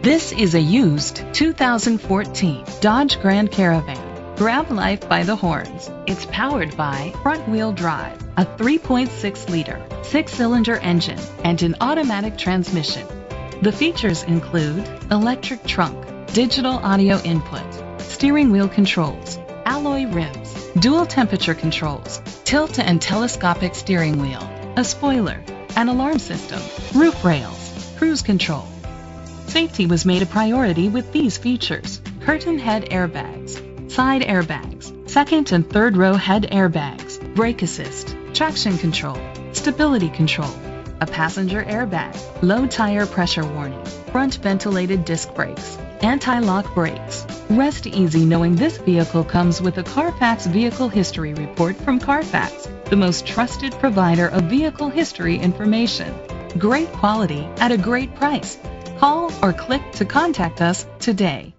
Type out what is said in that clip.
This is a used 2014 Dodge Grand Caravan. Grab life by the horns. It's powered by front-wheel drive, a 3.6-liter, 6-cylinder engine, and an automatic transmission. The features include electric trunk, digital audio input, steering wheel controls, alloy rims, dual temperature controls, tilt and telescopic steering wheel, a spoiler, an alarm system, roof rails, cruise control. Safety was made a priority with these features: curtain head airbags, side airbags, second and third row head airbags, brake assist, traction control, stability control, a passenger airbag, low tire pressure warning, front ventilated disc brakes, anti-lock brakes. Rest easy knowing this vehicle comes with a Carfax Vehicle History Report from Carfax, the most trusted provider of vehicle history information. Great quality at a great price. Call or click to contact us today.